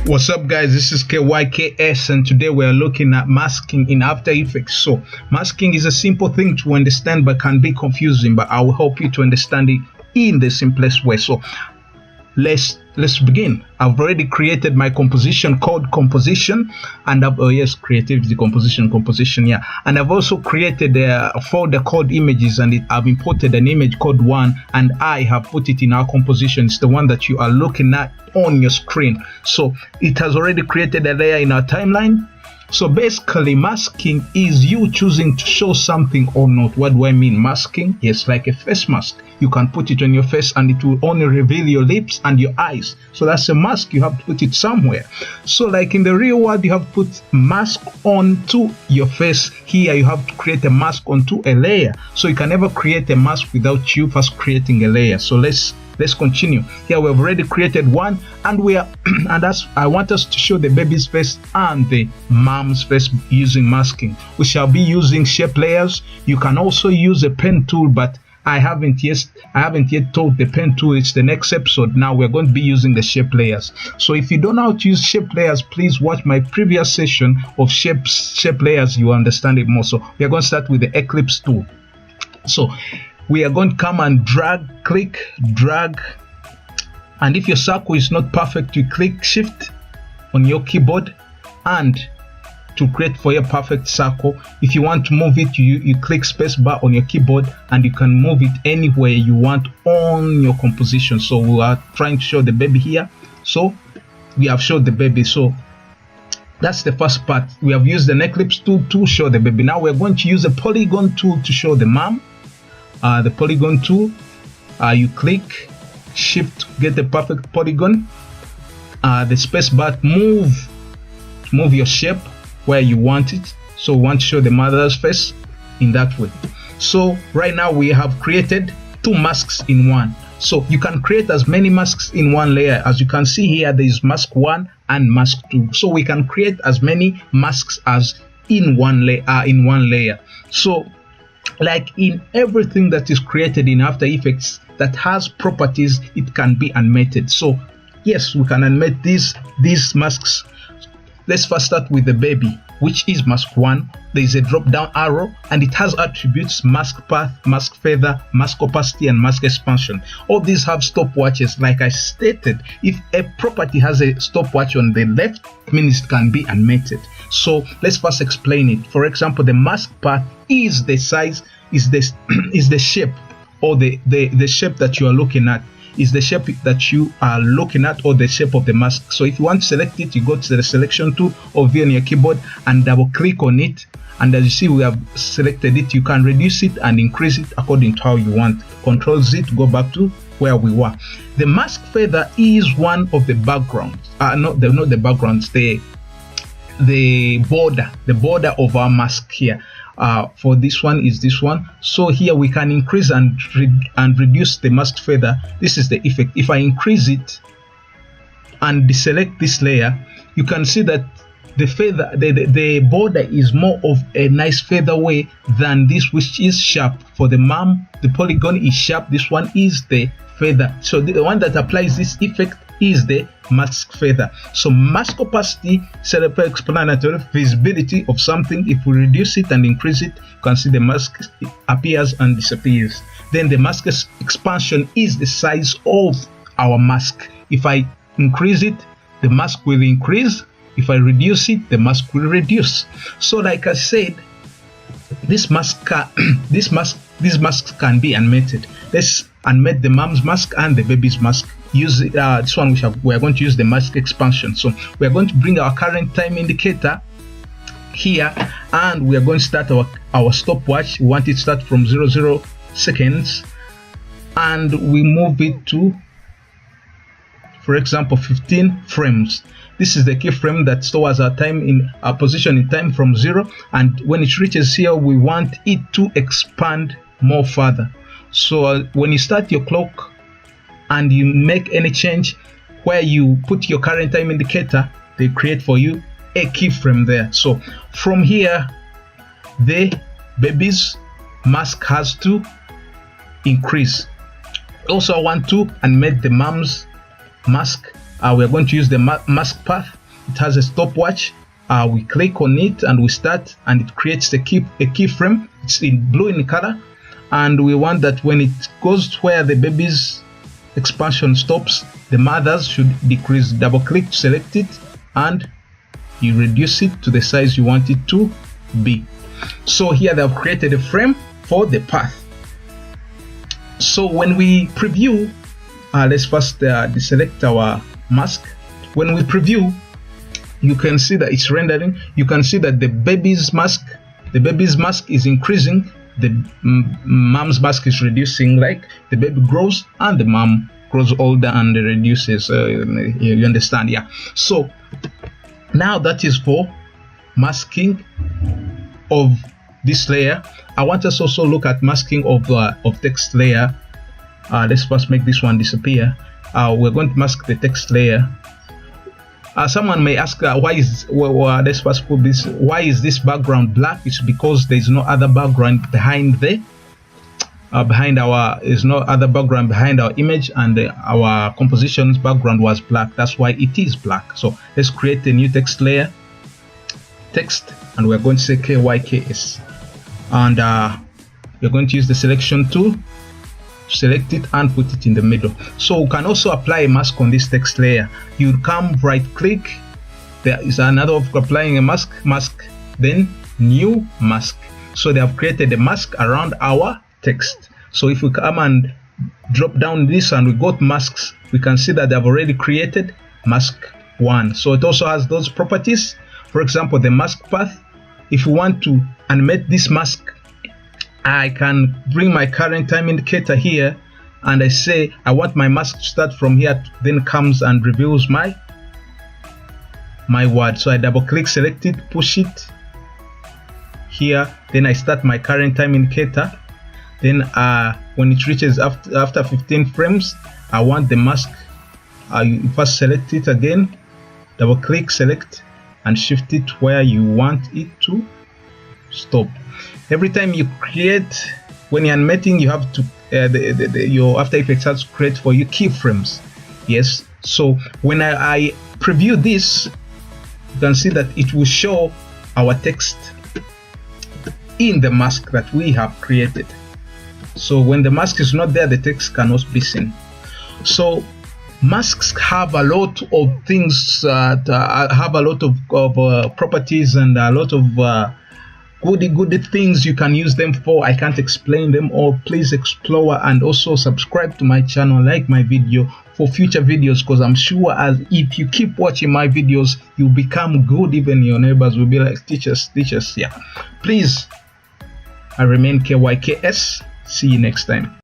What's up guys, this is KYKS and today we are looking at masking in After Effects. So masking is a simple thing to understand but can be confusing, but I will help you to understand it in the simplest way. So let's begin. I've already created my composition called composition, and creativity composition, yeah. And I've also created a folder called images, and I've imported an image called one, and I have put it in our composition. It's the one that you are looking at on your screen. So it has already created a layer in our timeline. So basically masking is you choosing to show something or not. What do I mean? Masking, yes, like a face mask. You can put it on your face and it will only reveal your lips and your eyes. So that's a mask. You have to put it somewhere. So like in the real world, you have to put mask onto your face. Here you have to create a mask onto a layer. So you can never create a mask without you first creating a layer. So let's continue. Here we have already created one, and we are and I want us to show the baby's face and the mom's face using masking. We shall be using shape layers. You can also use a pen tool, but I haven't yet taught the pen tool. It's the next episode. Now we're going to be using the shape layers. So if you don't know how to use shape layers, please watch my previous session of shape layers. You understand it more. So we are going to start with the Eclipse tool. So we are going to come and click, drag, and if your circle is not perfect, you click shift on your keyboard and to create for your perfect circle. If you want to move it, you click spacebar on your keyboard and you can move it anywhere you want on your composition. So we are trying to show the baby here. So we have showed the baby. So that's the first part. We have used an Eclipse tool to show the baby. Now we're going to use a Polygon tool to show the mom. The Polygon tool, you click shift to get the perfect polygon. The space bar, move your shape where you want it. So we want to show the mother's face in that way. So right now we have created two masks in one. So you can create as many masks in one layer. As you can see here, there is mask 1 and mask 2. So we can create as many masks as in one layer. So like in everything that is created in After Effects that has properties, it can be animated. So yes, we can animate these masks. Let's first start with the baby, which is mask 1. There is a drop down arrow and it has attributes mask path, mask feather, mask opacity, and mask expansion. All these have stopwatches. Like I stated, if a property has a stopwatch on the left, it means it can be animated. So let's first explain it. For example, the mask path is the size, is the shape, or the shape that you are looking at, is the shape that you are looking at, or the shape of the mask. So if you want to select it, you go to the selection tool over on your keyboard and double click on it, and as you see we have selected it. You can reduce it and increase it according to how you want. Control Z to go back to where we were. The mask feather is one of the backgrounds, not the backgrounds, the border of our mask here. For this one is this one. So here we can increase and reduce the mask feather. This is the effect. If I increase it and deselect this layer, you can see that the feather, the border is more of a nice feather way than this, which is sharp. For the mom, the polygon is sharp. This one is the feather. So the one that applies this effect is the mask feather. So mask opacity, self-explanatory, visibility of something. If we reduce it and increase it, you can see the mask appears and disappears. Then the mask expansion is the size of our mask. If I increase it, the mask will increase. If I reduce it, the mask will reduce. So like I said, these masks can be animated. Let's animate the mom's mask and the baby's mask. Use this one. We are going to use the mask expansion. So we are going to bring our current time indicator here, and we are going to start our stopwatch. We want it to start from 00 seconds, and we move it to, for example, 15 frames. This is the keyframe that stores our time in our position in time from 0, and when it reaches here, we want it to expand more further. So when you start your clock and you make any change where you put your current time indicator, they create for you a keyframe there. So from here, the baby's mask has to increase. Also, I want to animate the mom's mask. We are going to use the mask path. it has a stopwatch. We click on it and we start, and it creates a keyframe. It's in blue in color, and we want that when it goes to where the baby's expansion stops, the mother's should decrease. Double click to select it, and you reduce it to the size you want it to be. So here they have created a frame for the path. So when we preview, let's first deselect our mask. When we preview, you can see that it's rendering. You can see that the baby's mask is increasing, the mom's mask is reducing. Like the baby grows and the mom grows older and reduces. You understand? Yeah. So now that is for masking of this layer. I want us also look at masking of text layer. Let's first make this one disappear. We're going to mask the text layer. Someone may ask, let's first put this. Why is this background black? It's because there is no other background behind our image, and our composition's background was black. That's why it is black. So let's create a new text layer, text, and we're going to say KYKS, and we're going to use the selection tool, select it and put it in the middle. So we can also apply a mask on this text layer. You come right click, there is another of applying a mask, then new mask. So they have created a mask around our text. So if we come and drop down this and we go to masks, we can see that they have already created mask 1. So it also has those properties. For example, the mask path, if you want to animate this mask, I can bring my current time indicator here, and I say I want my mask to start from here, then comes and reveals my word. So I double click, select it, push it here, then I start my current time indicator. Then when it reaches after 15 frames, I want the mask. You first select it again, double click, select, and shift it where you want it to stop. Every time you create, when you're animating, you have to your After Effects has to create for you keyframes. Yes. So when I preview this, you can see that it will show our text in the mask that we have created. So when the mask is not there, the text cannot be seen. So masks have a lot of things, have a lot of properties, and a lot of good things you can use them for. I can't explain them all. Please explore and also subscribe to my channel, like my video for future videos, because I'm sure as if you keep watching my videos, you'll become good. Even your neighbors will be like, teachers. Yeah, please, I remain KYKS. See you next time.